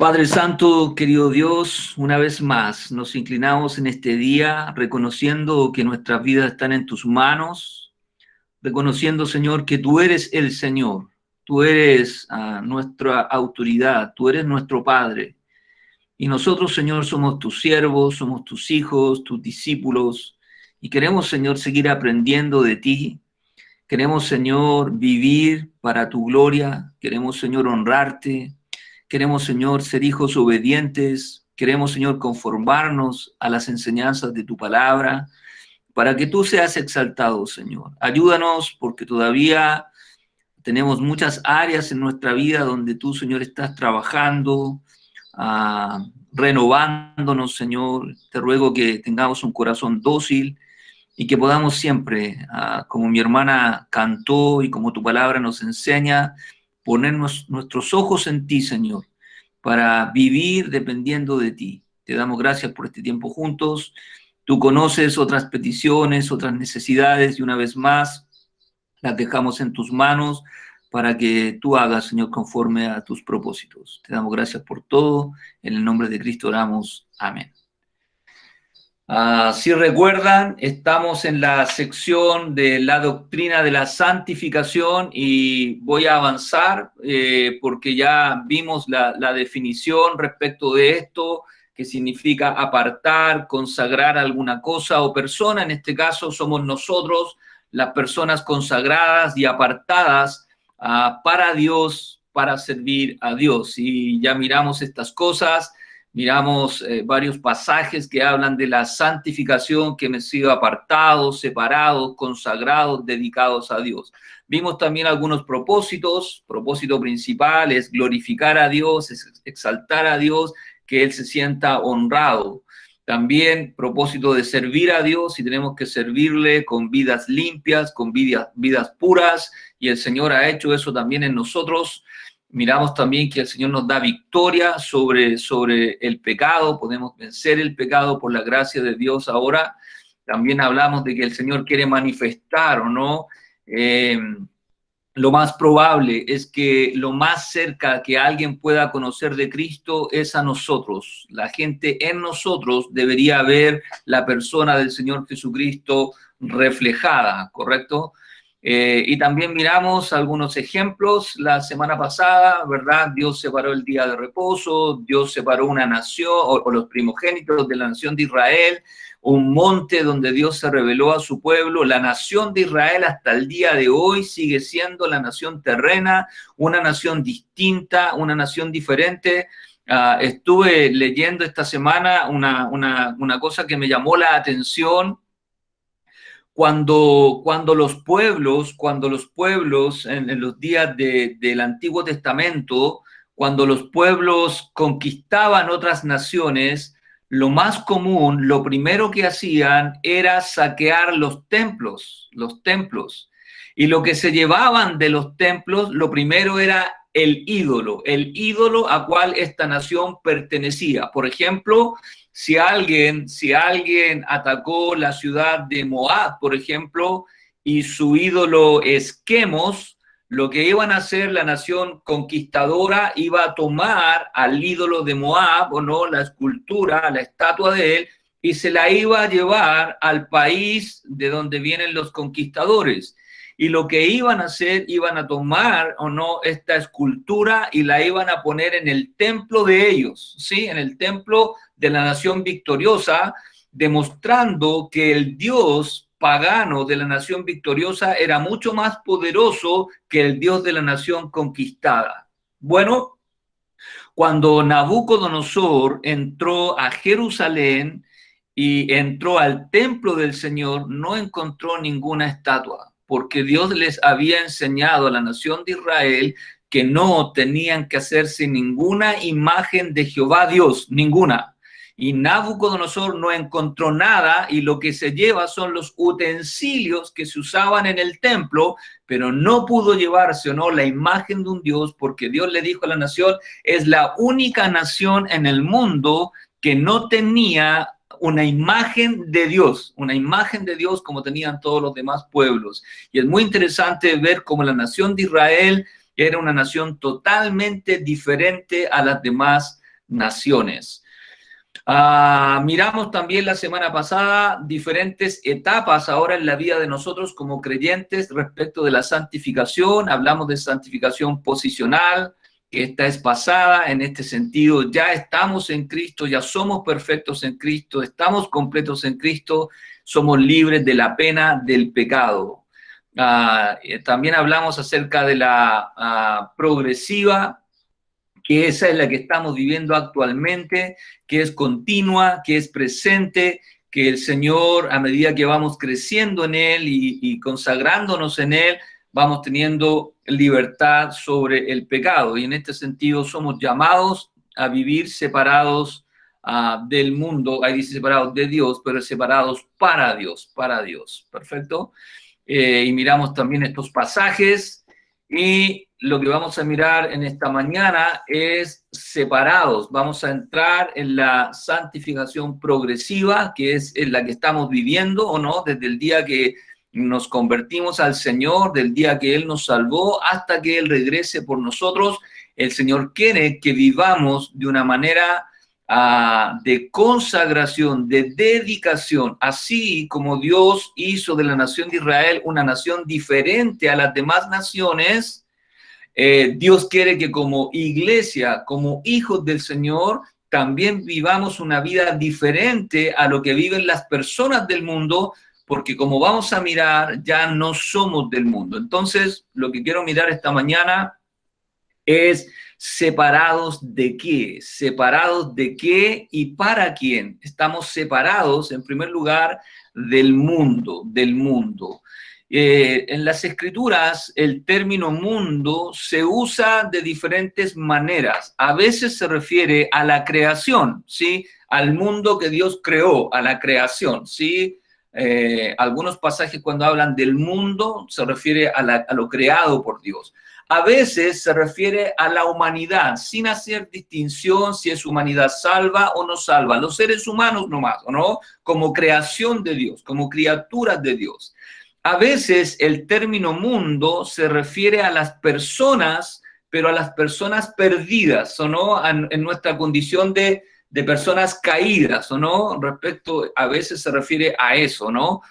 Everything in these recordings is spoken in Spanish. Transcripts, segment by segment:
Padre Santo, querido Dios, una vez más nos inclinamos en este día reconociendo que nuestras vidas están en tus manos, reconociendo, Señor, que tú eres el Señor, tú eres nuestra autoridad, tú eres nuestro Padre. Y nosotros, Señor, somos tus siervos, somos tus hijos, tus discípulos, y queremos, Señor, seguir aprendiendo de ti. Queremos, Señor, vivir para tu gloria, queremos, Señor, honrarte. Queremos, Señor, ser hijos obedientes. Queremos, Señor, conformarnos a las enseñanzas de tu palabra para que tú seas exaltado, Señor. Ayúdanos porque todavía tenemos muchas áreas en nuestra vida donde tú, Señor, estás trabajando, renovándonos, Señor. Te ruego que tengamos un corazón dócil y que podamos siempre, como mi hermana cantó y como tu palabra nos enseña, ponernos nuestros ojos en ti, Señor, para vivir dependiendo de ti. Te damos gracias por este tiempo juntos. Tú conoces otras peticiones, otras necesidades y una vez más las dejamos en tus manos para que tú hagas, Señor, conforme a tus propósitos. Te damos gracias por todo. En el nombre de Cristo oramos. Amén. Si recuerdan, estamos en la sección de la doctrina de la santificación y voy a avanzar porque ya vimos la definición respecto de esto, que significa apartar, consagrar alguna cosa o persona. En este caso somos nosotros, las personas consagradas y apartadas para Dios, para servir a Dios. Y ya miramos estas cosas. Miramos varios pasajes que hablan de la santificación, que hemos sido apartados, separados, consagrados, dedicados a Dios. Vimos también algunos propósitos. Propósito principal es glorificar a Dios, es exaltar a Dios, que Él se sienta honrado. También propósito de servir a Dios, y tenemos que servirle con vidas limpias, con vidas puras, y el Señor ha hecho eso también en nosotros. Miramos también que el Señor nos da victoria sobre el pecado, podemos vencer el pecado por la gracia de Dios ahora. También hablamos de que el Señor quiere manifestar, ¿o no? Lo más probable es que lo más cerca que alguien pueda conocer de Cristo es a nosotros. La gente en nosotros debería ver la persona del Señor Jesucristo reflejada, ¿correcto? Y también miramos algunos ejemplos la semana pasada, ¿verdad? Dios separó el día de reposo, Dios separó una nación o los primogénitos de la nación de Israel, un monte donde Dios se reveló a su pueblo. La nación de Israel hasta el día de hoy sigue siendo la nación terrena, una nación distinta, una nación diferente. Estuve leyendo esta semana una cosa que me llamó la atención. Cuando los pueblos en los días del Antiguo Testamento, cuando los pueblos conquistaban otras naciones, lo más común, lo primero que hacían era saquear los templos. Y lo que se llevaban de los templos, lo primero era el ídolo a cual esta nación pertenecía. Por ejemplo, si alguien atacó la ciudad de Moab, por ejemplo, y su ídolo es Quemos, lo que iban a hacer la nación conquistadora iba a tomar al ídolo de Moab, o no, la escultura, la estatua de él, y se la iba a llevar al país de donde vienen los conquistadores. Y lo que iban a hacer, iban a tomar o no esta escultura y la iban a poner en el templo de ellos, ¿sí? En el templo de la nación victoriosa, demostrando que el Dios pagano de la nación victoriosa era mucho más poderoso que el Dios de la nación conquistada. Bueno, cuando Nabucodonosor entró a Jerusalén y entró al templo del Señor, no encontró ninguna estatua, porque Dios les había enseñado a la nación de Israel que no tenían que hacerse ninguna imagen de Jehová Dios, ninguna. Y Nabucodonosor no encontró nada, y lo que se lleva son los utensilios que se usaban en el templo, pero no pudo llevarse o no la imagen de un Dios, porque Dios le dijo a la nación: es la única nación en el mundo que no tenía una imagen de Dios como tenían todos los demás pueblos. Y es muy interesante ver cómo la nación de Israel era una nación totalmente diferente a las demás naciones. Miramos también la semana pasada diferentes etapas ahora en la vida de nosotros como creyentes respecto de la santificación. Hablamos de santificación posicional, que esta es pasada. En este sentido, ya estamos en Cristo, ya somos perfectos en Cristo, estamos completos en Cristo, somos libres de la pena del pecado. También hablamos acerca de la progresiva, que esa es la que estamos viviendo actualmente, que es continua, que es presente, que el Señor, a medida que vamos creciendo en Él y consagrándonos en Él, vamos teniendo libertad sobre el pecado. Y en este sentido somos llamados a vivir separados del mundo. Ahí dice separados de Dios, pero separados para Dios, para Dios. ¿Perfecto? Y miramos también estos pasajes, y lo que vamos a mirar en esta mañana es separados. Vamos a entrar en la santificación progresiva, que es en la que estamos viviendo, ¿o no? Desde el día que nos convertimos al Señor, del día que Él nos salvó, hasta que Él regrese por nosotros. El Señor quiere que vivamos de una manera de consagración, de dedicación, así como Dios hizo de la nación de Israel una nación diferente a las demás naciones. Dios quiere que como iglesia, como hijos del Señor, también vivamos una vida diferente a lo que viven las personas del mundo, porque como vamos a mirar, ya no somos del mundo. Entonces, lo que quiero mirar esta mañana es separados de qué, separados de qué y para quién. Estamos separados, en primer lugar, del mundo, del mundo. En las Escrituras, el término mundo se usa de diferentes maneras. A veces se refiere a la creación, ¿sí? Al mundo que Dios creó, a la creación, ¿sí? Algunos pasajes cuando hablan del mundo se refiere a lo creado por Dios. A veces se refiere a la humanidad, sin hacer distinción si es humanidad salva o no salva. Los seres humanos nomás, ¿o no? Como creación de Dios, como criaturas de Dios. A veces el término mundo se refiere a las personas, pero a las personas perdidas, ¿o no? En nuestra condición de personas caídas, ¿o no? Respecto, a veces se refiere a eso, ¿no?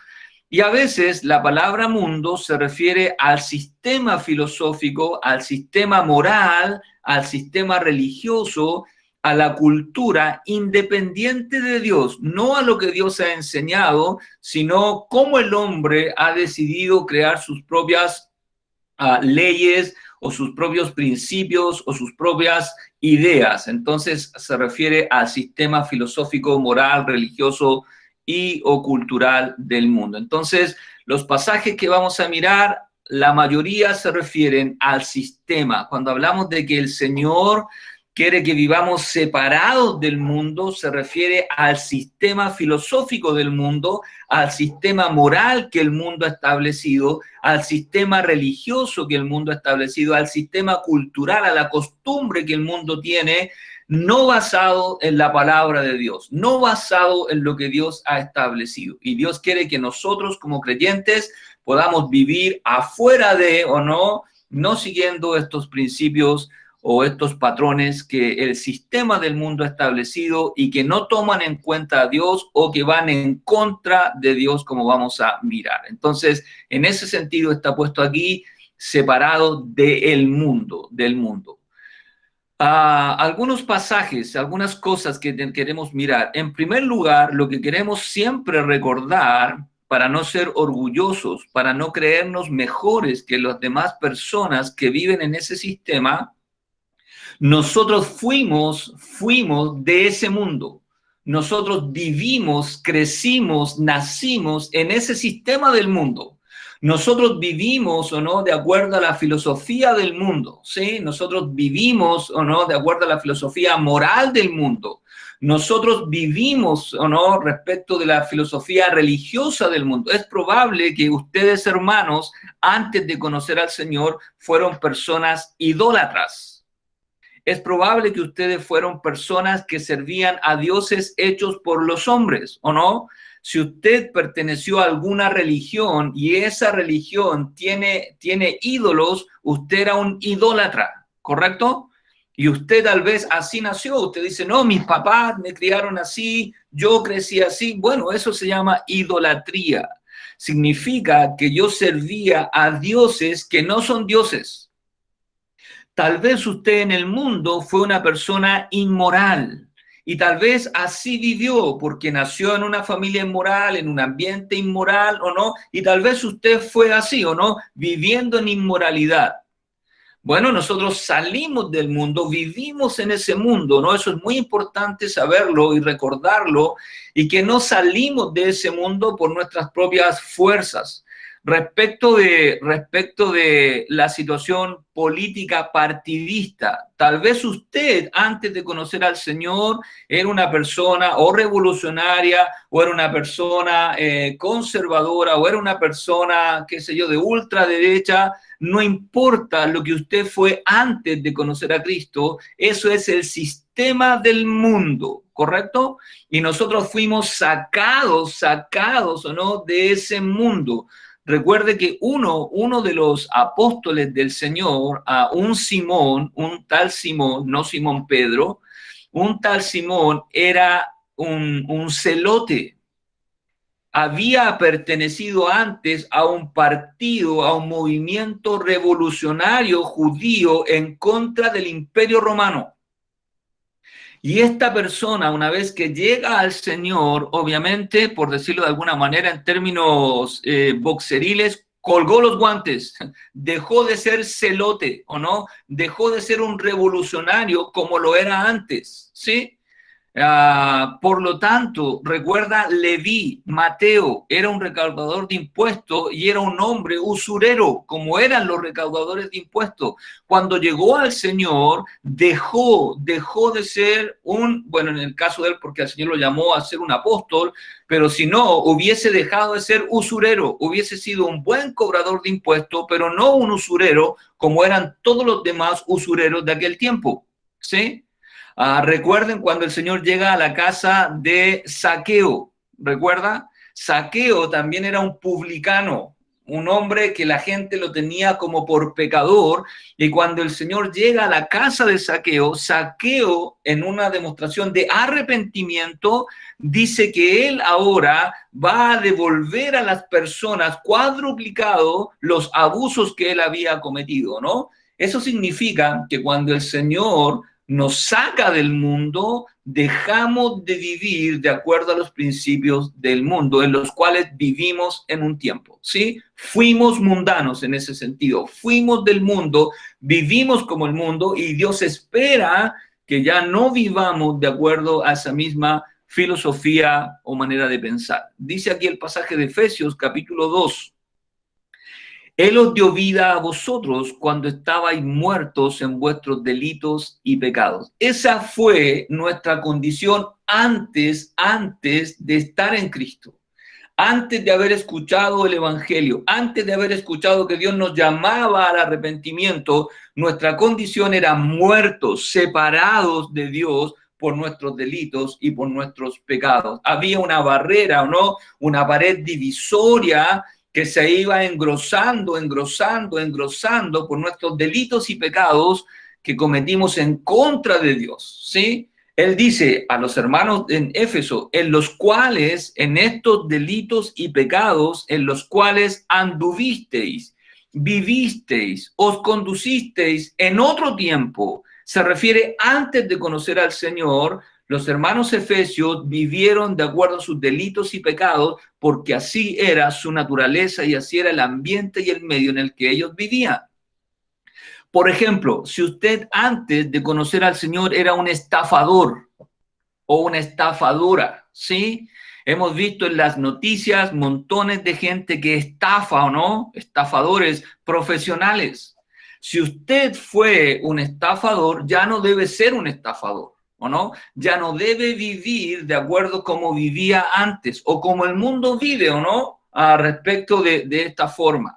Y a veces la palabra mundo se refiere al sistema filosófico, al sistema moral, al sistema religioso, a la cultura independiente de Dios, no a lo que Dios ha enseñado, sino cómo el hombre ha decidido crear sus propias leyes o sus propios principios o sus propias ideas. Entonces se refiere al sistema filosófico, moral, religioso y o cultural del mundo. Entonces, los pasajes que vamos a mirar, la mayoría se refieren al sistema. Cuando hablamos de que el Señor quiere que vivamos separados del mundo, se refiere al sistema filosófico del mundo, al sistema moral que el mundo ha establecido, al sistema religioso que el mundo ha establecido, al sistema cultural, a la costumbre que el mundo tiene, no basado en la palabra de Dios, no basado en lo que Dios ha establecido. Y Dios quiere que nosotros como creyentes podamos vivir afuera de, o no siguiendo estos principios o estos patrones que el sistema del mundo ha establecido y que no toman en cuenta a Dios o que van en contra de Dios, como vamos a mirar. Entonces, en ese sentido está puesto aquí, separado del mundo, del mundo. Algunos pasajes, algunas cosas que queremos mirar. En primer lugar, lo que queremos siempre recordar para no ser orgullosos, para no creernos mejores que las demás personas que viven en ese sistema, nosotros fuimos de ese mundo. Nosotros vivimos, crecimos, nacimos en ese sistema del mundo. Nosotros vivimos o no de acuerdo a la filosofía del mundo, ¿sí? Nosotros vivimos o no de acuerdo a la filosofía moral del mundo. Nosotros vivimos o no respecto de la filosofía religiosa del mundo. Es probable que ustedes, hermanos, antes de conocer al Señor, fueron personas idólatras. Es probable que ustedes fueron personas que servían a dioses hechos por los hombres, ¿o no? Si usted perteneció a alguna religión y esa religión tiene ídolos, usted era un idólatra, ¿correcto? Y usted tal vez así nació. Usted dice, no, mis papás me criaron así, yo crecí así. Bueno, eso se llama idolatría. Significa que yo servía a dioses que no son dioses. Tal vez usted en el mundo fue una persona inmoral y tal vez así vivió porque nació en una familia inmoral, en un ambiente inmoral o no, y tal vez usted fue así o no, viviendo en inmoralidad. Bueno, nosotros salimos del mundo, vivimos en ese mundo, ¿no? Eso es muy importante saberlo y recordarlo, y que no salimos de ese mundo por nuestras propias fuerzas. Respecto de la situación política partidista, tal vez usted antes de conocer al Señor era una persona o revolucionaria, o era una persona conservadora, o era una persona, qué sé yo, de ultraderecha. No importa lo que usted fue antes de conocer a Cristo, eso es el sistema del mundo, ¿correcto? Y nosotros fuimos sacados o no de ese mundo. Recuerde que uno de los apóstoles del Señor, a un Simón, un tal Simón, no Simón Pedro, un tal Simón era un celote. Había pertenecido antes a un partido, a un movimiento revolucionario judío en contra del Imperio Romano. Y esta persona, una vez que llega al Señor, obviamente, por decirlo de alguna manera en términos boxeriles, colgó los guantes, dejó de ser celote, ¿o no? Dejó de ser un revolucionario como lo era antes, ¿sí? Por lo tanto, recuerda, Leví, Mateo, era un recaudador de impuestos y era un hombre usurero, como eran los recaudadores de impuestos. Cuando llegó al Señor, dejó de ser bueno, en el caso de él, porque el Señor lo llamó a ser un apóstol, pero si no, hubiese dejado de ser usurero, hubiese sido un buen cobrador de impuestos, pero no un usurero como eran todos los demás usureros de aquel tiempo, ¿sí? Recuerden cuando el Señor llega a la casa de Zaqueo, ¿recuerda? Zaqueo también era un publicano, un hombre que la gente lo tenía como por pecador, y cuando el Señor llega a la casa de Zaqueo, Zaqueo, en una demostración de arrepentimiento, dice que él ahora va a devolver a las personas cuadruplicado los abusos que él había cometido, ¿no? Eso significa que cuando el Señor nos saca del mundo, dejamos de vivir de acuerdo a los principios del mundo en los cuales vivimos en un tiempo, ¿sí? Fuimos mundanos en ese sentido, fuimos del mundo, vivimos como el mundo, y Dios espera que ya no vivamos de acuerdo a esa misma filosofía o manera de pensar. Dice aquí el pasaje de Efesios capítulo 2. Él os dio vida a vosotros cuando estabais muertos en vuestros delitos y pecados. Esa fue nuestra condición antes de estar en Cristo. Antes de haber escuchado el Evangelio, antes de haber escuchado que Dios nos llamaba al arrepentimiento, nuestra condición era muertos, separados de Dios por nuestros delitos y por nuestros pecados. Había una barrera, ¿o no? Una pared divisoria que se iba engrosando por nuestros delitos y pecados que cometimos en contra de Dios, ¿sí? Él dice a los hermanos en Éfeso, en los cuales, en estos delitos y pecados, en los cuales anduvisteis, vivisteis, os conducisteis en otro tiempo. Se refiere antes de conocer al Señor. Los hermanos efesios vivieron de acuerdo a sus delitos y pecados, porque así era su naturaleza y así era el ambiente y el medio en el que ellos vivían. Por ejemplo, si usted antes de conocer al Señor era un estafador o una estafadora, ¿sí? Hemos visto en las noticias montones de gente que estafa, ¿o no? Estafadores profesionales. Si usted fue un estafador, ya no debe ser un estafador, ¿o no? Ya no debe vivir de acuerdo como vivía antes o como el mundo vive, ¿o no? Respecto de esta forma.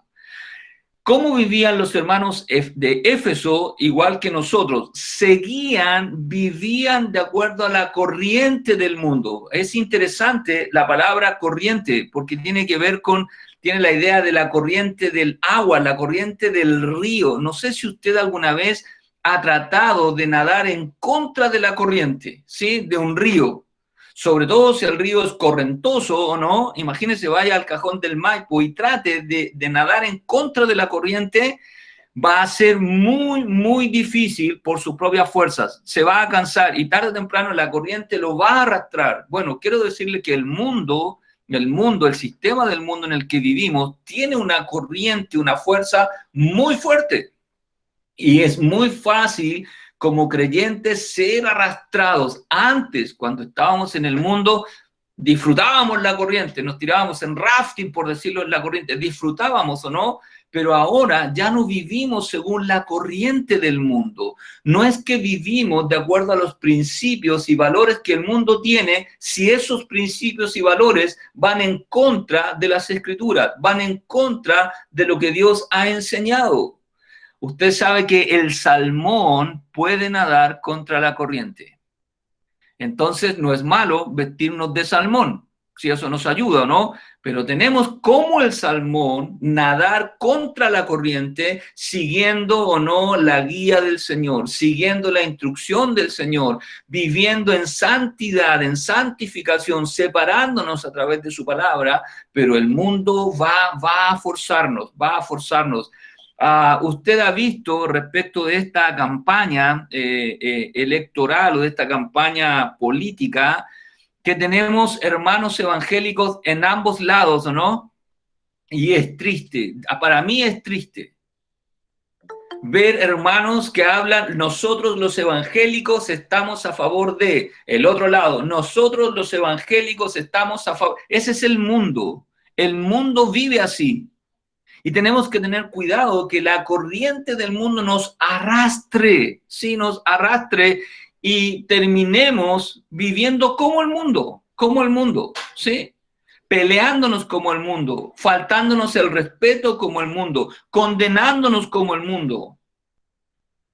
¿Cómo vivían los hermanos de Éfeso igual que nosotros? Vivían de acuerdo a la corriente del mundo. Es interesante la palabra corriente porque tiene que ver tiene la idea de la corriente del agua, la corriente del río. No sé si usted alguna vez ha tratado de nadar en contra de la corriente, ¿sí? De un río. Sobre todo si el río es correntoso o no, imagínese, vaya al cajón del Maipo y trate de nadar en contra de la corriente, va a ser muy, muy difícil por sus propias fuerzas. Se va a cansar y tarde o temprano la corriente lo va a arrastrar. Bueno, quiero decirle que el sistema del mundo en el que vivimos, tiene una corriente, una fuerza muy fuerte. Y es muy fácil como creyentes ser arrastrados. Antes, cuando estábamos en el mundo, disfrutábamos la corriente, nos tirábamos en rafting, por decirlo, en la corriente, disfrutábamos o no, pero ahora ya no vivimos según la corriente del mundo. No es que vivimos de acuerdo a los principios y valores que el mundo tiene, si esos principios y valores van en contra de las Escrituras, van en contra de lo que Dios ha enseñado. Usted sabe que el salmón puede nadar contra la corriente. Entonces, no es malo vestirnos de salmón, si eso nos ayuda, ¿no? Pero tenemos como el salmón nadar contra la corriente, siguiendo o no la guía del Señor, siguiendo la instrucción del Señor, viviendo en santidad, en santificación, separándonos a través de su palabra, pero el mundo va a forzarnos, ¿Usted ha visto respecto de esta campaña electoral o de esta campaña política que tenemos hermanos evangélicos en ambos lados, ¿no? Y es triste, para mí es triste ver hermanos que hablan, nosotros los evangélicos estamos a favor de, el otro lado, nosotros los evangélicos estamos a favor. Ese es el mundo vive así. Y tenemos que tener cuidado que la corriente del mundo nos arrastre, sí, nos arrastre y terminemos viviendo como el mundo, ¿sí? Peleándonos como el mundo, faltándonos el respeto como el mundo, condenándonos como el mundo.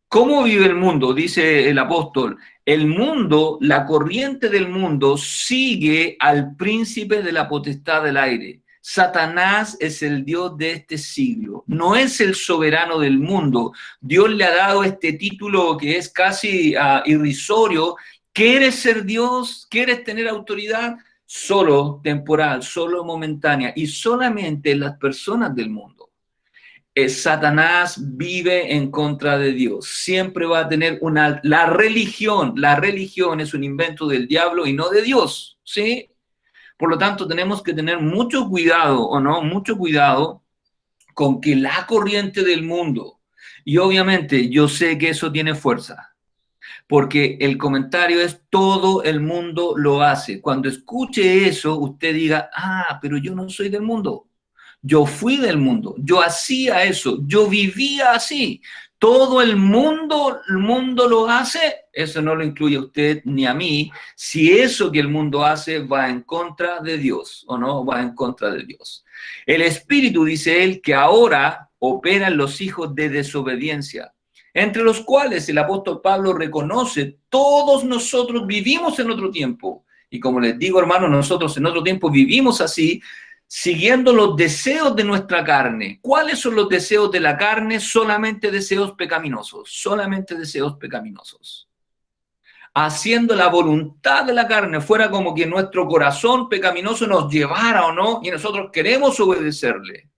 ¿Cómo vive el mundo? Dice el apóstol. El mundo, la corriente del mundo sigue al príncipe de la potestad del aire. Satanás es el Dios de este siglo, no es el soberano del mundo. Dios le ha dado este título que es casi irrisorio. ¿Quieres ser Dios? ¿Quieres tener autoridad? Solo temporal, solo momentánea y solamente las personas del mundo. Satanás vive en contra de Dios. Siempre va a tener la religión es un invento del diablo y no de Dios, ¿sí? Por lo tanto, tenemos que tener mucho cuidado, ¿o no? Mucho cuidado con que la corriente del mundo, y obviamente yo sé que eso tiene fuerza, porque el comentario es todo el mundo lo hace. Cuando escuche eso, usted diga, pero yo no soy del mundo. Yo fui del mundo, yo hacía eso, yo vivía así. Todo el mundo lo hace, eso no lo incluye a usted ni a mí. Si eso que el mundo hace va en contra de Dios o no va en contra de Dios. El Espíritu, dice él, que ahora operan los hijos de desobediencia, entre los cuales el apóstol Pablo reconoce, todos nosotros vivimos en otro tiempo. Y como les digo, hermanos, nosotros en otro tiempo vivimos así, siguiendo los deseos de nuestra carne. ¿Cuáles son los deseos de la carne? Solamente deseos pecaminosos, haciendo la voluntad de la carne, fuera como que nuestro corazón pecaminoso nos llevara o no, y nosotros queremos obedecerle,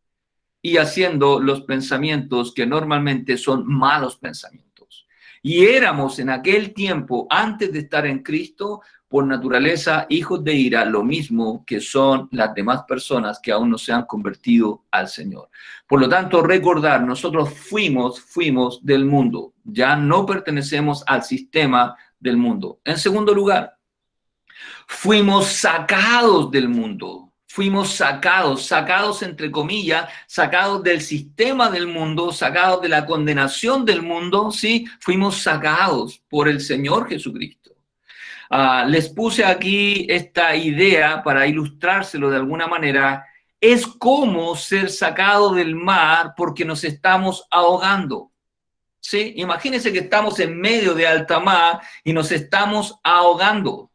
y haciendo los pensamientos que normalmente son malos pensamientos. Y éramos en aquel tiempo, antes de estar en Cristo, por naturaleza, hijos de ira, lo mismo que son las demás personas que aún no se han convertido al Señor. Por lo tanto, recordar, nosotros fuimos del mundo, ya no pertenecemos al sistema del mundo. En segundo lugar, fuimos sacados del mundo. Fuimos sacados entre comillas, sacados del sistema del mundo, sacados de la condenación del mundo, ¿sí? Fuimos sacados por el Señor Jesucristo. Les puse aquí esta idea para ilustrárselo de alguna manera. Es como ser sacado del mar porque nos estamos ahogando, ¿sí? Imagínense que estamos en medio de alta mar y nos estamos ahogando.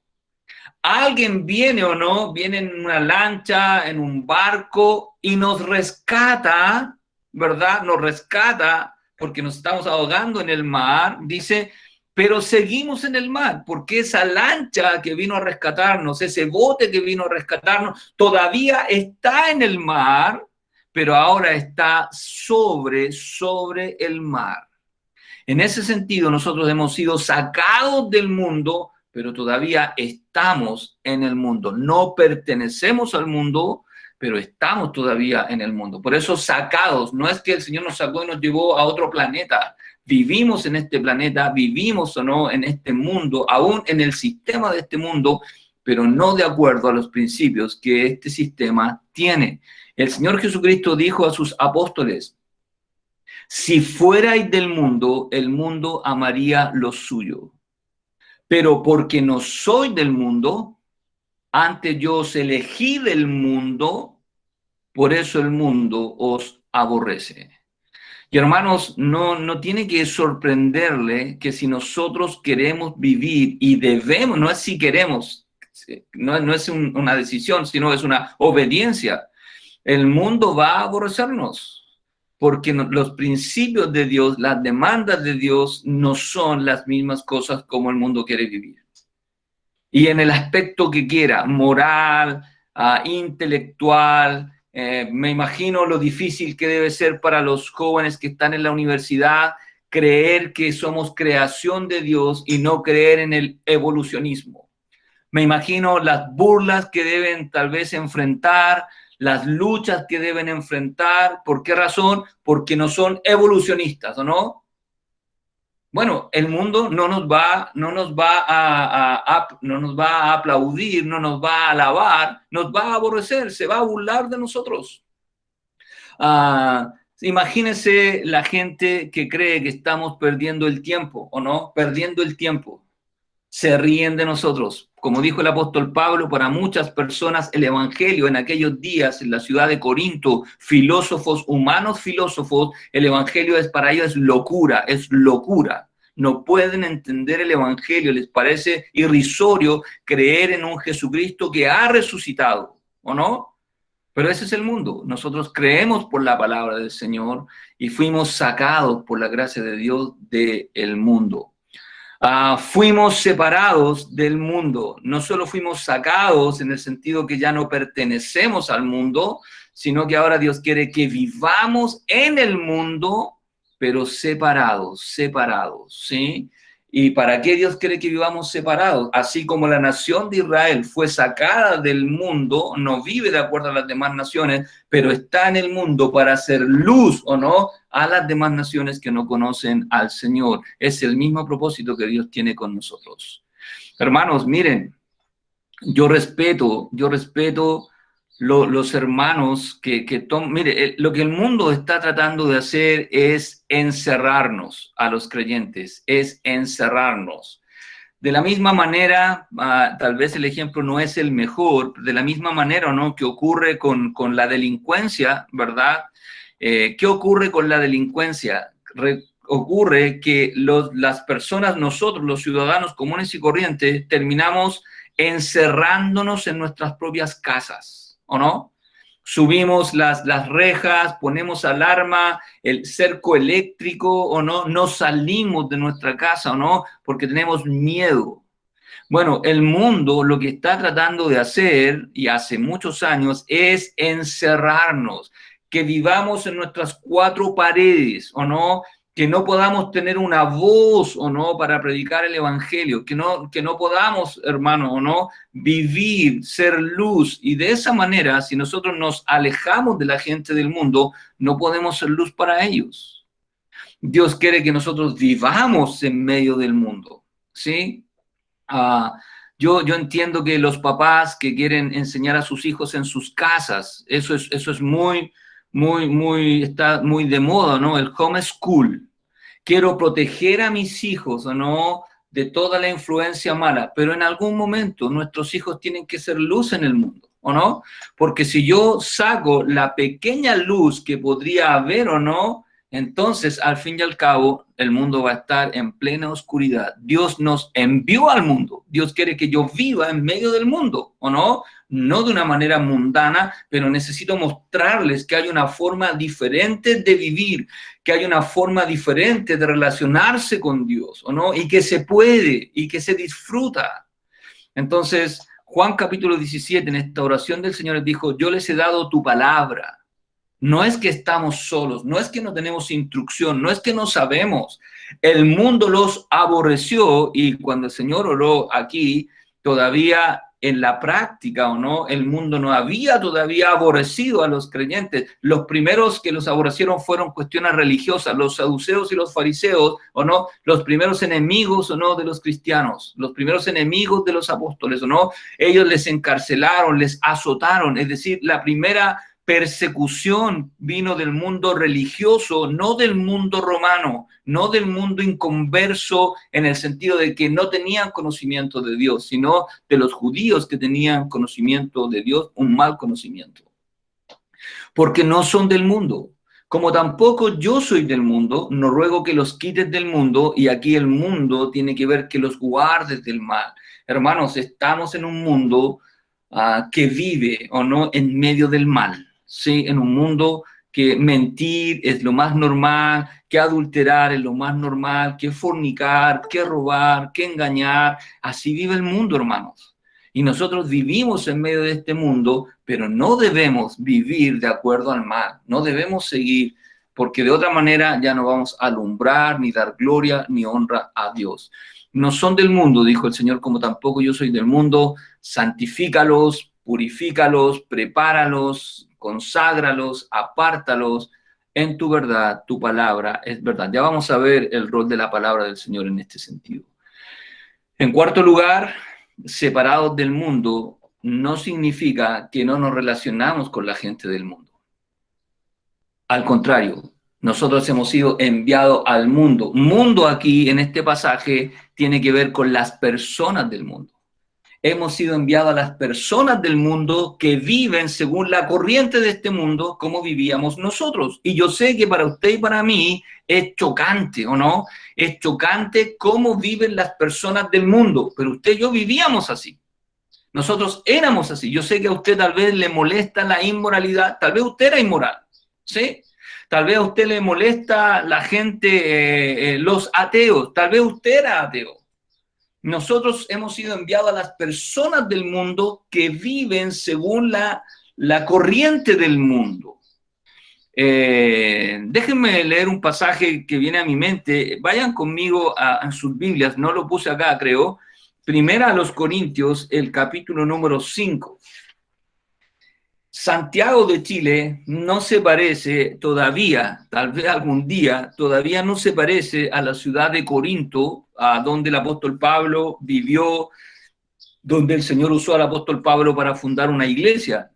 Alguien viene o no, viene en una lancha, en un barco y nos rescata, ¿verdad? Nos rescata porque nos estamos ahogando en el mar, dice, pero seguimos en el mar, porque esa lancha que vino a rescatarnos, ese bote que vino a rescatarnos, todavía está en el mar, pero ahora está sobre el mar. En ese sentido, nosotros hemos sido sacados del mundo, pero todavía estamos en el mundo. No pertenecemos al mundo, pero estamos todavía en el mundo. Por eso sacados, no es que el Señor nos sacó y nos llevó a otro planeta. Vivimos en este planeta, vivimos o no en este mundo, aún en el sistema de este mundo, pero no de acuerdo a los principios que este sistema tiene. El Señor Jesucristo dijo a sus apóstoles, si fuerais del mundo, el mundo amaría lo suyo. Pero porque no soy del mundo, antes yo os elegí del mundo, por eso el mundo os aborrece. Y hermanos, no tiene que sorprenderle que si nosotros queremos vivir y debemos, no es si queremos, no es una decisión, sino es una obediencia. El mundo va a aborrecernos, porque los principios de Dios, las demandas de Dios no son las mismas cosas como el mundo quiere vivir. Y en el aspecto que quiera, moral, intelectual, me imagino lo difícil que debe ser para los jóvenes que están en la universidad creer que somos creación de Dios y no creer en el evolucionismo. Me imagino las burlas que deben tal vez enfrentar, las luchas que deben enfrentar. ¿Por qué razón? Porque no son evolucionistas, ¿o no? Bueno, el mundo no nos va a aplaudir, no nos va a alabar, nos va a aborrecer, se va a burlar de nosotros. Imagínense la gente que cree que estamos perdiendo el tiempo, ¿o no? Perdiendo el tiempo. Se ríen de nosotros. Como dijo el apóstol Pablo, para muchas personas el evangelio en aquellos días en la ciudad de Corinto, filósofos, humanos filósofos, el evangelio para ellos es locura, es locura. No pueden entender el evangelio, les parece irrisorio creer en un Jesucristo que ha resucitado, ¿o no? Pero ese es el mundo. Nosotros creemos por la palabra del Señor y fuimos sacados por la gracia de Dios del mundo. Fuimos separados del mundo. No solo fuimos sacados en el sentido que ya no pertenecemos al mundo, sino que ahora Dios quiere que vivamos en el mundo, pero separados, ¿sí? ¿Y para qué Dios quiere que vivamos separados? Así como la nación de Israel fue sacada del mundo, no vive de acuerdo a las demás naciones, pero está en el mundo para hacer luz, ¿o no?, a las demás naciones que no conocen al Señor. Es el mismo propósito que Dios tiene con nosotros. Hermanos, miren, yo respeto los hermanos mire, lo que el mundo está tratando de hacer es encerrarnos a los creyentes, es encerrarnos. De la misma manera, tal vez el ejemplo no es el mejor, de la misma manera, ¿no?, que ocurre con la delincuencia, ¿verdad? ¿Qué ocurre con la delincuencia? Ocurre que las personas, nosotros, los ciudadanos comunes y corrientes, terminamos encerrándonos en nuestras propias casas, ¿o no? Subimos las rejas, ponemos alarma, el cerco eléctrico, ¿o no? No salimos de nuestra casa, ¿o no? Porque tenemos miedo. Bueno, el mundo lo que está tratando de hacer, y hace muchos años, es encerrarnos, que vivamos en nuestras cuatro paredes, ¿o no? Que no podamos tener una voz, ¿o no?, para predicar el evangelio, que no podamos, hermano, ¿o no?, vivir, ser luz. Y de esa manera, si nosotros nos alejamos de la gente del mundo, no podemos ser luz para ellos. Dios quiere que nosotros vivamos en medio del mundo, ¿sí? Yo entiendo que los papás que quieren enseñar a sus hijos en sus casas, eso es está muy de moda, ¿no? El homeschool. Quiero proteger a mis hijos, ¿o no?, de toda la influencia mala, pero en algún momento nuestros hijos tienen que ser luz en el mundo, ¿o no? Porque si yo saco la pequeña luz que podría haber, ¿o no?, entonces, al fin y al cabo, el mundo va a estar en plena oscuridad. Dios nos envió al mundo. Dios quiere que yo viva en medio del mundo, ¿o no? no de una manera mundana, pero necesito mostrarles que hay una forma diferente de vivir, que hay una forma diferente de relacionarse con Dios, ¿o no? Y que se puede y que se disfruta. Entonces, Juan capítulo 17, en esta oración del Señor, les dijo, yo les he dado tu palabra. No es que estamos solos, no es que no tenemos instrucción, no es que no sabemos. El mundo los aborreció y cuando el Señor oró aquí, todavía en la práctica o no, el mundo no había todavía aborrecido a los creyentes. Los primeros que los aborrecieron fueron cuestiones religiosas, los saduceos y los fariseos, o no, los primeros enemigos o no de los cristianos, los primeros enemigos de los apóstoles, o no, ellos les encarcelaron, les azotaron, es decir, la primera persecución vino del mundo religioso, no del mundo romano, no del mundo inconverso en el sentido de que no tenían conocimiento de Dios, sino de los judíos que tenían conocimiento de Dios, un mal conocimiento. Porque no son del mundo. Como tampoco yo soy del mundo, no ruego que los quites del mundo, y aquí el mundo tiene que ver que los guardes del mal. Hermanos, estamos en un mundo que vive o no en medio del mal. ¿Sí? En un mundo que mentir es lo más normal, que adulterar es lo más normal, que fornicar, que robar, que engañar. Así vive el mundo, hermanos. Y nosotros vivimos en medio de este mundo, pero no debemos vivir de acuerdo al mal. No debemos seguir, porque de otra manera ya no vamos a alumbrar, ni dar gloria, ni honra a Dios. No son del mundo, dijo el Señor, como tampoco yo soy del mundo. Santifícalos, purifícalos, prepáralos, conságralos, apártalos en tu verdad, tu palabra es verdad. Ya vamos a ver el rol de la palabra del Señor en este sentido. En cuarto lugar, separados del mundo no significa que no nos relacionamos con la gente del mundo. Al contrario, nosotros hemos sido enviados al mundo. Mundo aquí en este pasaje tiene que ver con las personas del mundo. Hemos sido enviados a las personas del mundo que viven según la corriente de este mundo, como vivíamos nosotros. Y yo sé que para usted y para mí es chocante, ¿o no? Es chocante cómo viven las personas del mundo, pero usted y yo vivíamos así. Nosotros éramos así. Yo sé que a usted tal vez le molesta la inmoralidad, tal vez usted era inmoral, ¿sí? Tal vez a usted le molesta la gente, los ateos, tal vez usted era ateo. Nosotros hemos sido enviados a las personas del mundo que viven según la corriente del mundo. Déjenme leer un pasaje que viene a mi mente. Vayan conmigo a sus Biblias, no lo puse acá, creo. Primera a los Corintios, el capítulo número 5. Santiago de Chile no se parece todavía, tal vez algún día, todavía no se parece a la ciudad de Corinto, a donde el apóstol Pablo vivió, donde el Señor usó al apóstol Pablo para fundar una iglesia.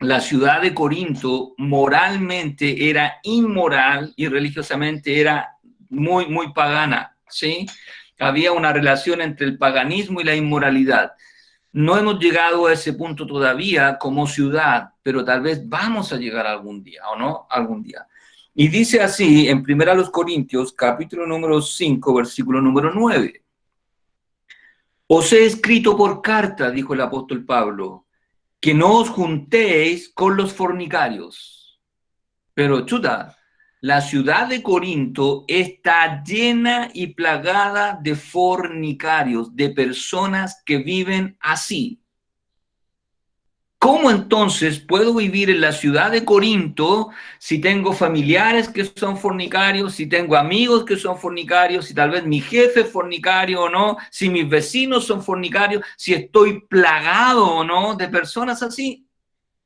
La ciudad de Corinto moralmente era inmoral y religiosamente era muy, muy pagana, ¿sí? Había una relación entre el paganismo y la inmoralidad. No hemos llegado a ese punto todavía como ciudad, pero tal vez vamos a llegar algún día, ¿o no? Algún día. Y dice así en 1 Corintios, capítulo número 5, versículo número 9. Os he escrito por carta, dijo el apóstol Pablo, que no os juntéis con los fornicarios. Pero chuta, la ciudad de Corinto está llena y plagada de fornicarios, de personas que viven así. ¿Cómo entonces puedo vivir en la ciudad de Corinto si tengo familiares que son fornicarios, si tengo amigos que son fornicarios, si tal vez mi jefe es fornicario o no, si mis vecinos son fornicarios, si estoy plagado o no de personas así?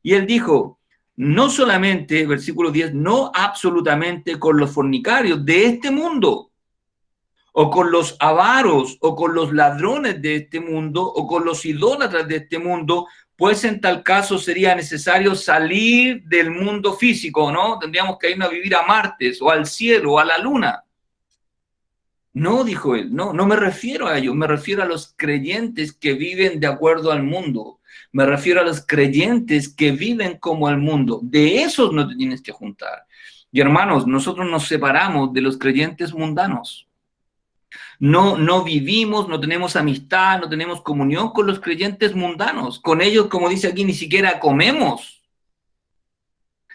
Y él dijo, no solamente, versículo 10, no absolutamente con los fornicarios de este mundo, o con los avaros, o con los ladrones de este mundo, o con los idólatras de este mundo, pues en tal caso sería necesario salir del mundo físico, ¿no? Tendríamos que irnos a vivir a Marte, o al cielo, o a la luna. No, dijo él, no me refiero a ellos, me refiero a los creyentes que viven de acuerdo al mundo. Me refiero a los creyentes que viven como el mundo. De esos no te tienes que juntar. Y hermanos, nosotros nos separamos de los creyentes mundanos. No vivimos, no tenemos amistad, no tenemos comunión con los creyentes mundanos. Con ellos, como dice aquí, ni siquiera comemos.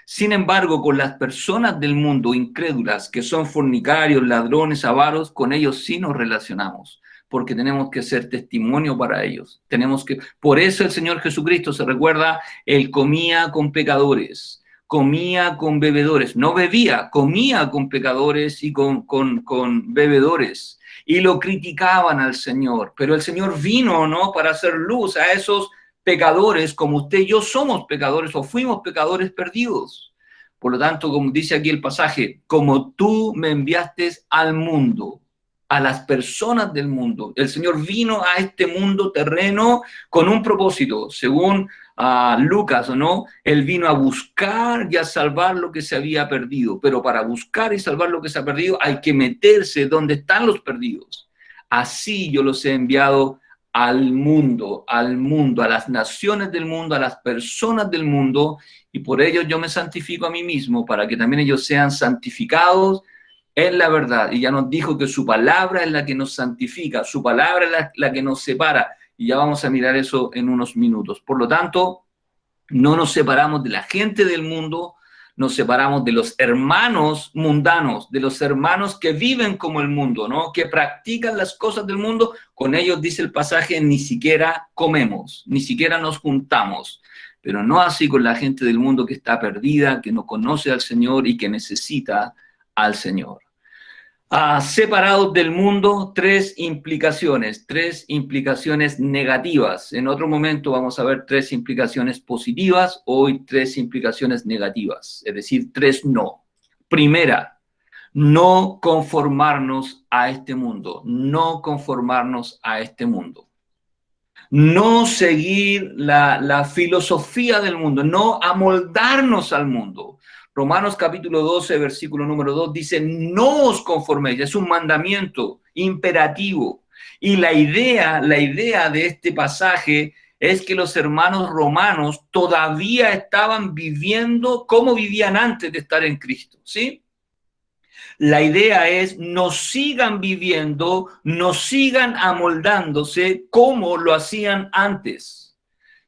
Sin embargo, con las personas del mundo incrédulas, que son fornicarios, ladrones, avaros, con ellos sí nos relacionamos, porque tenemos que ser testimonio para ellos. Por eso el Señor Jesucristo, se recuerda, Él comía con pecadores, comía con bebedores, no bebía, comía con pecadores y con bebedores. Y lo criticaban al Señor, pero el Señor vino, ¿no?, para hacer luz a esos pecadores, como usted y yo somos pecadores o fuimos pecadores perdidos. Por lo tanto, como dice aquí el pasaje, como tú me enviaste al mundo, a las personas del mundo. El Señor vino a este mundo terreno con un propósito, según Lucas, ¿o no? Él vino a buscar y a salvar lo que se había perdido, pero para buscar y salvar lo que se ha perdido hay que meterse donde están los perdidos. Así yo los he enviado al mundo, a las naciones del mundo, a las personas del mundo, y por ello yo me santifico a mí mismo, para que también ellos sean santificados en la verdad. Y ya nos dijo que su palabra es la que nos santifica, su palabra es la que nos separa, y ya vamos a mirar eso en unos minutos. Por lo tanto, no nos separamos de la gente del mundo, nos separamos de los hermanos mundanos, de los hermanos que viven como el mundo, ¿no?, que practican las cosas del mundo. Con ellos, dice el pasaje, ni siquiera comemos, ni siquiera nos juntamos. Pero no así con la gente del mundo que está perdida, que no conoce al Señor y que necesita al Señor. Separados del mundo, tres implicaciones negativas. En otro momento vamos a ver tres implicaciones positivas, hoy tres implicaciones negativas, es decir, tres no. Primera, no conformarnos a este mundo, no conformarnos a este mundo. No seguir la filosofía del mundo, no amoldarnos al mundo. Romanos capítulo 12, versículo número 2 dice, no os conforméis, es un mandamiento imperativo. Y la idea de este pasaje es que los hermanos romanos todavía estaban viviendo como vivían antes de estar en Cristo, ¿sí? La idea es no sigan viviendo, no sigan amoldándose como lo hacían antes.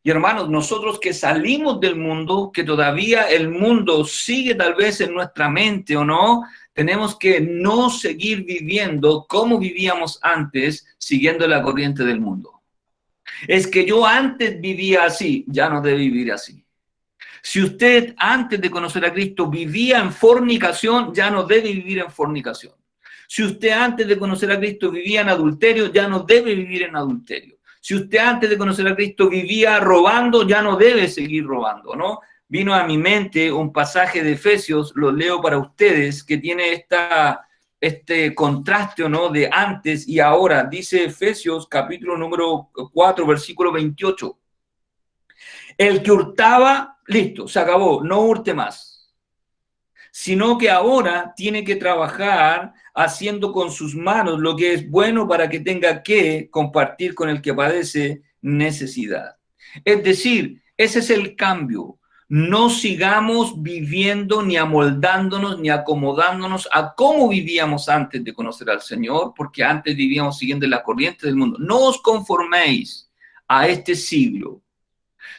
Y hermanos, nosotros que salimos del mundo, que todavía el mundo sigue tal vez en nuestra mente o no, tenemos que no seguir viviendo como vivíamos antes, siguiendo la corriente del mundo. Es que yo antes vivía así, ya no debe vivir así. Si usted antes de conocer a Cristo vivía en fornicación, ya no debe vivir en fornicación. Si usted antes de conocer a Cristo vivía en adulterio, ya no debe vivir en adulterio. Si usted antes de conocer a Cristo vivía robando, ya no debe seguir robando, ¿no? Vino a mi mente un pasaje de Efesios, lo leo para ustedes, que tiene este contraste, ¿no?, de antes y ahora. Dice Efesios capítulo número 4, versículo 28. El que hurtaba, listo, se acabó, no hurte más, sino que ahora tiene que trabajar haciendo con sus manos lo que es bueno para que tenga que compartir con el que padece necesidad. Es decir, ese es el cambio. No sigamos viviendo ni amoldándonos ni acomodándonos a cómo vivíamos antes de conocer al Señor, porque antes vivíamos siguiendo la corriente del mundo. No os conforméis a este siglo,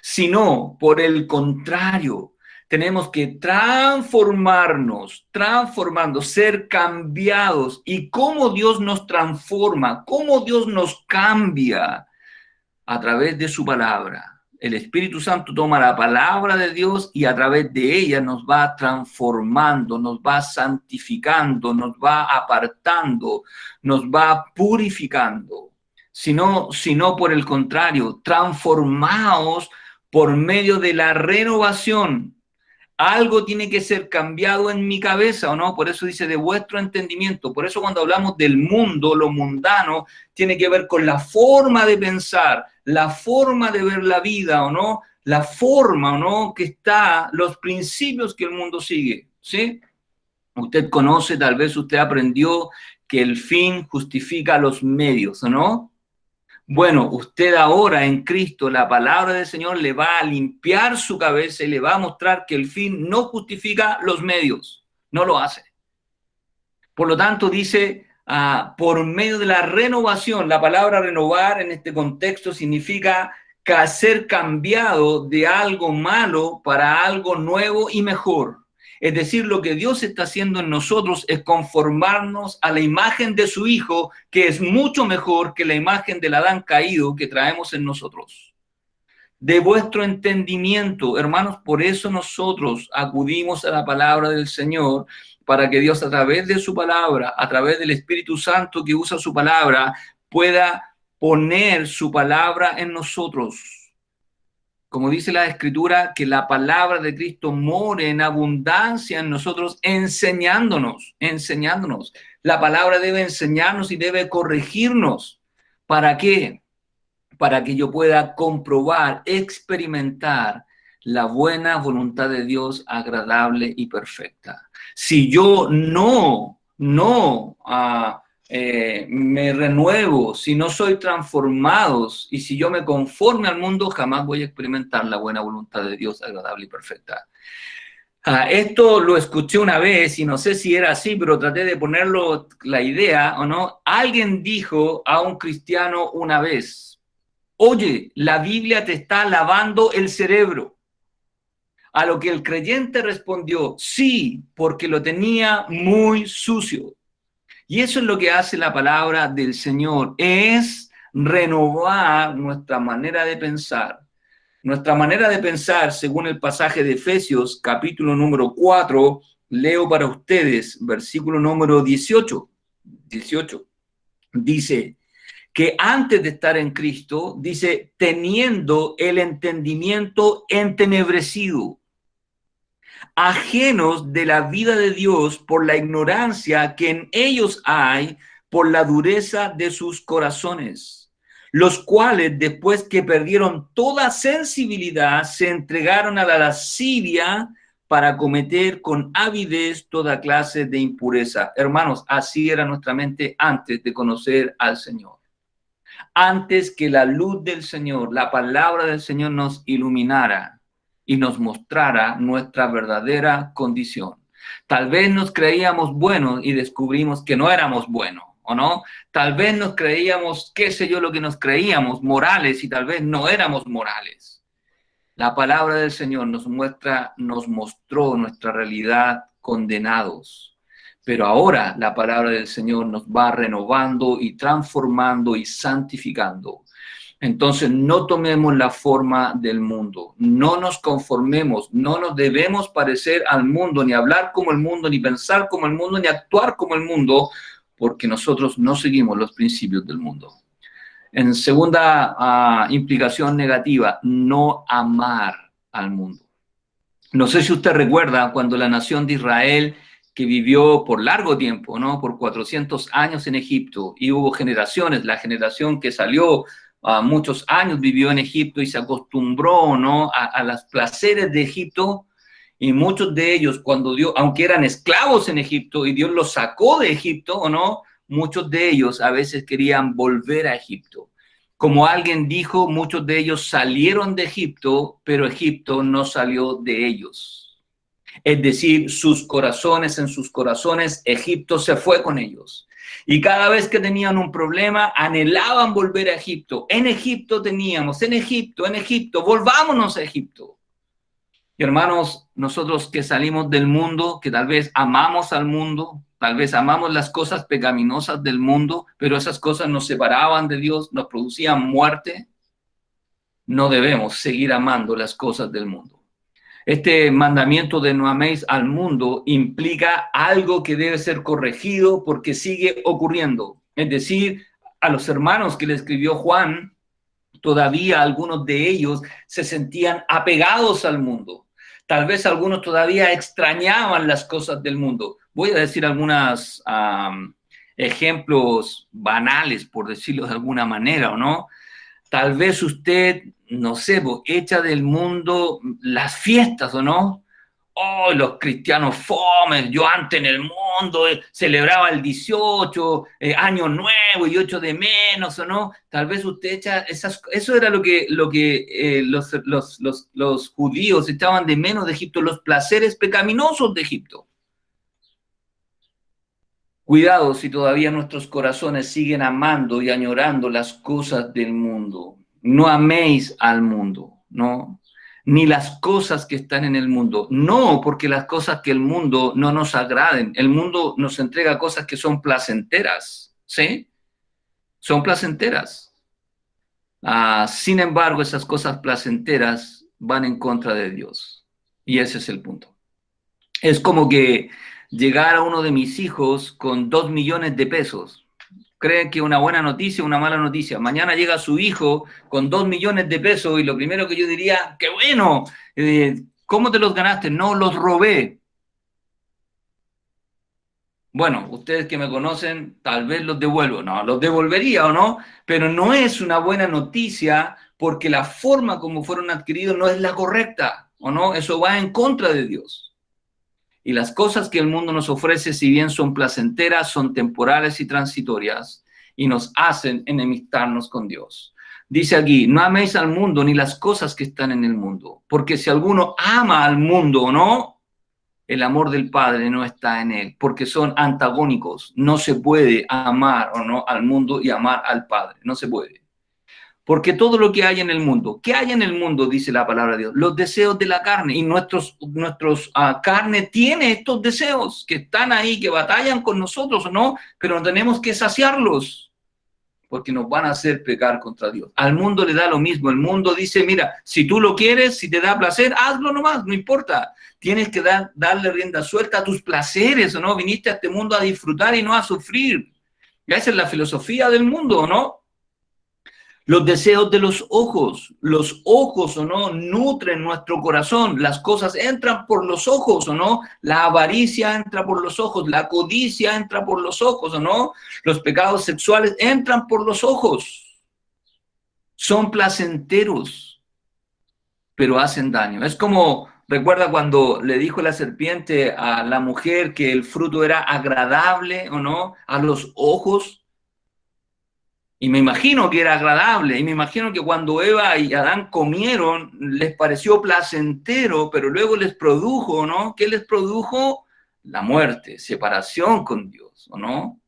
sino por el contrario, tenemos que transformando, ser cambiados. ¿Y cómo Dios nos transforma? ¿Cómo Dios nos cambia? A través de su palabra. El Espíritu Santo toma la palabra de Dios y a través de ella nos va transformando, nos va santificando, nos va apartando, nos va purificando. Sino por el contrario, transformaos por medio de la renovación. Algo tiene que ser cambiado en mi cabeza, ¿o no? Por eso dice de vuestro entendimiento. Por eso cuando hablamos del mundo, lo mundano, tiene que ver con la forma de pensar, la forma de ver la vida, ¿o no? La forma, ¿o no?, que está, los principios que el mundo sigue, ¿sí? Usted conoce, tal vez usted aprendió que el fin justifica los medios, ¿o no? Bueno, usted ahora en Cristo, la palabra del Señor le va a limpiar su cabeza y le va a mostrar que el fin no justifica los medios, no lo hace. Por lo tanto, dice por medio de la renovación. La palabra renovar en este contexto significa ser cambiado de algo malo para algo nuevo y mejor. Es decir, lo que Dios está haciendo en nosotros es conformarnos a la imagen de su Hijo, que es mucho mejor que la imagen del Adán caído que traemos en nosotros. De vuestro entendimiento, hermanos, por eso nosotros acudimos a la palabra del Señor, para que Dios a través de su palabra, a través del Espíritu Santo que usa su palabra, pueda poner su palabra en nosotros. Como dice la Escritura, que la palabra de Cristo more en abundancia en nosotros, enseñándonos. La palabra debe enseñarnos y debe corregirnos. ¿Para qué? Para que yo pueda comprobar, experimentar la buena voluntad de Dios, agradable y perfecta. Si yo no me renuevo, si no soy transformado y si yo me conforme al mundo, jamás voy a experimentar la buena voluntad de Dios, agradable y perfecta. Esto lo escuché una vez y no sé si era así, pero traté de ponerlo la idea o no. Alguien dijo a un cristiano una vez: oye, la Biblia te está lavando el cerebro. A lo que el creyente respondió: sí, porque lo tenía muy sucio. Y eso es lo que hace la palabra del Señor, es renovar nuestra manera de pensar. Nuestra manera de pensar, según el pasaje de Efesios, capítulo número 4, leo para ustedes, versículo número 18. Dice que antes de estar en Cristo, dice, teniendo el entendimiento entenebrecido, ajenos de la vida de Dios por la ignorancia que en ellos hay, por la dureza de sus corazones, los cuales después que perdieron toda sensibilidad se entregaron a la lascivia para cometer con avidez toda clase de impureza. Hermanos, así era nuestra mente antes de conocer al Señor. Antes que la luz del Señor, la palabra del Señor nos iluminara y nos mostrara nuestra verdadera condición. Tal vez nos creíamos buenos y descubrimos que no éramos buenos, ¿o no? Tal vez nos creíamos, qué sé yo, lo que nos creíamos, morales, y tal vez no éramos morales. La palabra del Señor nos mostró nuestra realidad condenados. Pero ahora la palabra del Señor nos va renovando y transformando y santificando. Entonces no tomemos la forma del mundo, no nos conformemos, no nos debemos parecer al mundo, ni hablar como el mundo, ni pensar como el mundo, ni actuar como el mundo, porque nosotros no seguimos los principios del mundo. En segunda implicación negativa, no amar al mundo. No sé si usted recuerda cuando la nación de Israel, que vivió por largo tiempo, ¿no? Por 400 años en Egipto, y hubo generaciones, la generación que salió muchos años vivió en Egipto y se acostumbró, ¿no? a los placeres de Egipto, y muchos de ellos, cuando Dios, aunque eran esclavos en Egipto y Dios los sacó de Egipto, ¿o no? Muchos de ellos a veces querían volver a Egipto. Como alguien dijo, muchos de ellos salieron de Egipto, pero Egipto no salió de ellos. Es decir, en sus corazones, Egipto se fue con ellos. Y cada vez que tenían un problema, anhelaban volver a Egipto. En Egipto, volvámonos a Egipto. Y hermanos, nosotros que salimos del mundo, que tal vez amamos al mundo, tal vez amamos las cosas pecaminosas del mundo, pero esas cosas nos separaban de Dios, nos producían muerte, no debemos seguir amando las cosas del mundo. Este mandamiento de no améis al mundo implica algo que debe ser corregido porque sigue ocurriendo. Es decir, a los hermanos que le escribió Juan, todavía algunos de ellos se sentían apegados al mundo. Tal vez algunos todavía extrañaban las cosas del mundo. Voy a decir algunos ejemplos banales, por decirlo de alguna manera, ¿o no? Tal vez usted, no sé, echa del mundo las fiestas, ¿o no? Oh, los cristianos fomes, yo antes en el mundo celebraba el 18, Año Nuevo y 8 de menos, ¿o no? Tal vez usted echa eso era lo que los judíos echaban de menos de Egipto, los placeres pecaminosos de Egipto. Cuidado si todavía nuestros corazones siguen amando y añorando las cosas del mundo. No améis al mundo, ¿no? Ni las cosas que están en el mundo. No porque las cosas que el mundo no nos agraden. El mundo nos entrega cosas que son placenteras, ¿sí? Son placenteras. Sin embargo, esas cosas placenteras van en contra de Dios. Y ese es el punto. Es como que llegar a uno de mis hijos con 2 millones de pesos. Creen que una buena noticia, una mala noticia. Mañana llega su hijo con 2 millones de pesos y lo primero que yo diría, qué bueno, ¿cómo te los ganaste? No, los robé. Bueno, ustedes que me conocen, tal vez los devuelvo. No, los devolvería o no, pero no es una buena noticia porque la forma como fueron adquiridos no es la correcta, ¿o no? Eso va en contra de Dios. Y las cosas que el mundo nos ofrece, si bien son placenteras, son temporales y transitorias y nos hacen enemistarnos con Dios. Dice aquí, no améis al mundo ni las cosas que están en el mundo, porque si alguno ama al mundo o no, el amor del Padre no está en él, porque son antagónicos. No se puede amar o no al mundo y amar al Padre, no se puede. Porque todo lo que hay en el mundo, ¿qué hay en el mundo? Dice la palabra de Dios, los deseos de la carne. Y nuestros carne tiene estos deseos que están ahí, que batallan con nosotros, ¿no? Pero no tenemos que saciarlos, porque nos van a hacer pecar contra Dios. Al mundo le da lo mismo. El mundo dice, mira, si tú lo quieres, si te da placer, hazlo nomás, no importa. Tienes que darle rienda suelta a tus placeres, ¿no? Viniste a este mundo a disfrutar y no a sufrir. Y esa es la filosofía del mundo, ¿no? Los deseos de los ojos o no nutren nuestro corazón, las cosas entran por los ojos o no, la avaricia entra por los ojos, la codicia entra por los ojos o no, los pecados sexuales entran por los ojos, son placenteros, pero hacen daño. Es como, recuerda cuando le dijo la serpiente a la mujer que el fruto era agradable o no, a los ojos. Y me imagino que era agradable, y me imagino que cuando Eva y Adán comieron, les pareció placentero, pero luego les produjo, ¿no? ¿Qué les produjo? La muerte, separación con Dios, ¿o no?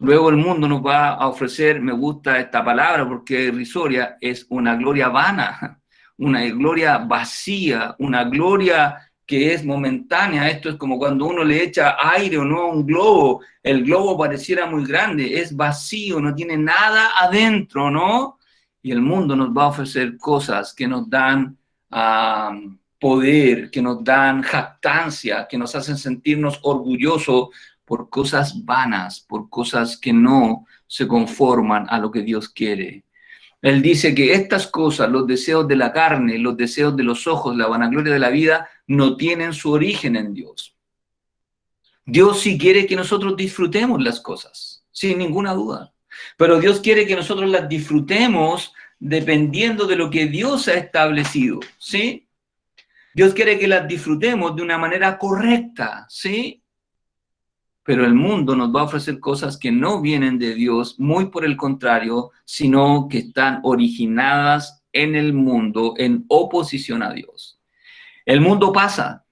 Luego el mundo nos va a ofrecer, me gusta esta palabra porque es irrisoria, es una gloria vana, una gloria vacía, una gloria que es momentánea. Esto es como cuando uno le echa aire o no a un globo, el globo pareciera muy grande, es vacío, no tiene nada adentro, ¿no? Y el mundo nos va a ofrecer cosas que nos dan poder, que nos dan jactancia, que nos hacen sentirnos orgullosos por cosas vanas, por cosas que no se conforman a lo que Dios quiere. Él dice que estas cosas, los deseos de la carne, los deseos de los ojos, la vanagloria de la vida, no tienen su origen en Dios. Dios sí quiere que nosotros disfrutemos las cosas, sin ninguna duda. Pero Dios quiere que nosotros las disfrutemos dependiendo de lo que Dios ha establecido, ¿sí? Dios quiere que las disfrutemos de una manera correcta, ¿sí? Pero el mundo nos va a ofrecer cosas que no vienen de Dios, muy por el contrario, sino que están originadas en el mundo en oposición a Dios. El mundo pasa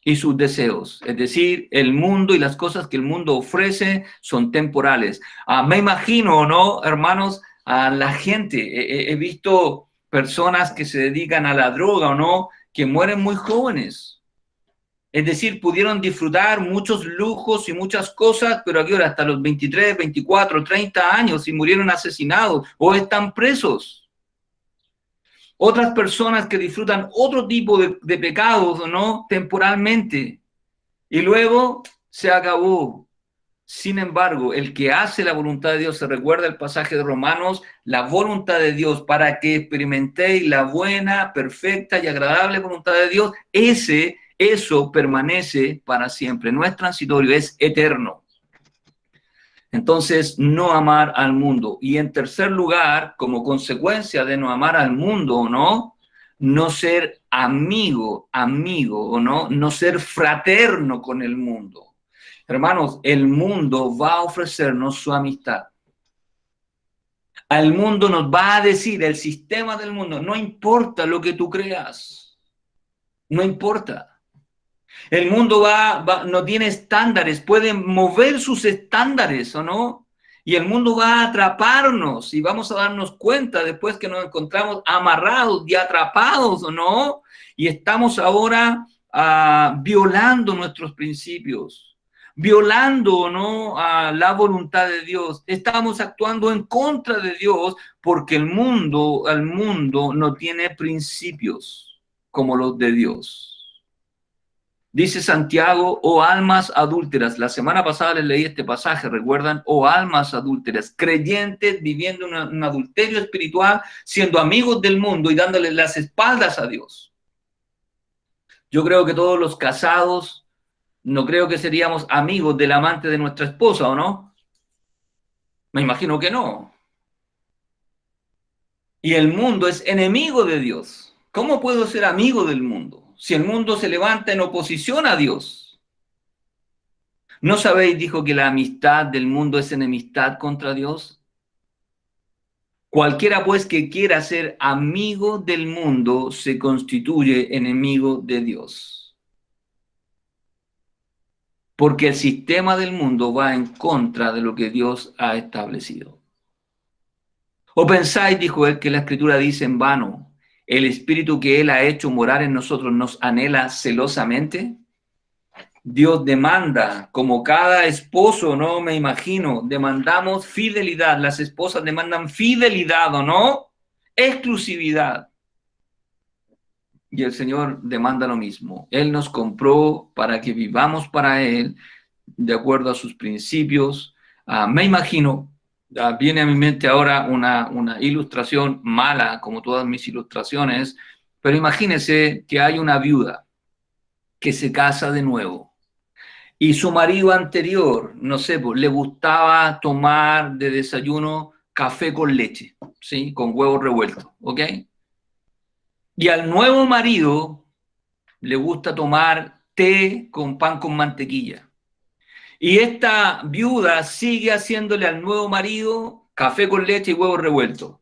y sus deseos, es decir, el mundo y las cosas que el mundo ofrece son temporales. Me imagino, ¿no, hermanos? A la gente, he visto personas que se dedican a la droga o no, que mueren muy jóvenes. Es decir, pudieron disfrutar muchos lujos y muchas cosas, pero aquí ahora hasta los 23, 24, 30 años y murieron asesinados o están presos. Otras personas que disfrutan otro tipo de pecados, ¿no? Temporalmente. Y luego se acabó. Sin embargo, el que hace la voluntad de Dios, se recuerda el pasaje de Romanos, la voluntad de Dios para que experimentéis la buena, perfecta y agradable voluntad de Dios, eso permanece para siempre, no es transitorio, es eterno. Entonces, no amar al mundo. Y en tercer lugar, como consecuencia de no amar al mundo, ¿no? No ser amigo, o no ser fraterno con el mundo. Hermanos, el mundo va a ofrecernos su amistad. Al mundo nos va a decir, el sistema del mundo, no importa lo que tú creas, no importa. El mundo no tiene estándares, puede mover sus estándares, ¿o no? Y el mundo va a atraparnos y vamos a darnos cuenta después que nos encontramos amarrados y atrapados, ¿o no? Y estamos ahora violando nuestros principios, violando, ¿o no?, la voluntad de Dios. Estamos actuando en contra de Dios porque el mundo no tiene principios como los de Dios. Dice Santiago, oh almas adúlteras. La semana pasada les leí este pasaje, ¿recuerdan? Oh almas adúlteras, creyentes viviendo un adulterio espiritual, siendo amigos del mundo y dándoles las espaldas a Dios. Yo creo que todos los casados, no creo que seríamos amigos del amante de nuestra esposa, ¿o no? Me imagino que no. Y el mundo es enemigo de Dios. ¿Cómo puedo ser amigo del mundo si el mundo se levanta en oposición a Dios? ¿No sabéis, dijo, que la amistad del mundo es enemistad contra Dios? Cualquiera, pues, que quiera ser amigo del mundo se constituye enemigo de Dios. Porque el sistema del mundo va en contra de lo que Dios ha establecido. ¿O pensáis, dijo él, que la Escritura dice en vano, el Espíritu que Él ha hecho morar en nosotros nos anhela celosamente? Dios demanda, como cada esposo, ¿no? Me imagino, demandamos fidelidad. Las esposas demandan fidelidad, ¿o no? Exclusividad. Y el Señor demanda lo mismo. Él nos compró para que vivamos para Él, de acuerdo a sus principios. Me imagino, viene a mi mente ahora una ilustración mala, como todas mis ilustraciones, pero imagínese que hay una viuda que se casa de nuevo. Y su marido anterior, no sé, pues, le gustaba tomar de desayuno café con leche, ¿sí? Con huevos revueltos, ¿ok? Y al nuevo marido le gusta tomar té con pan con mantequilla. Y esta viuda sigue haciéndole al nuevo marido café con leche y huevos revueltos.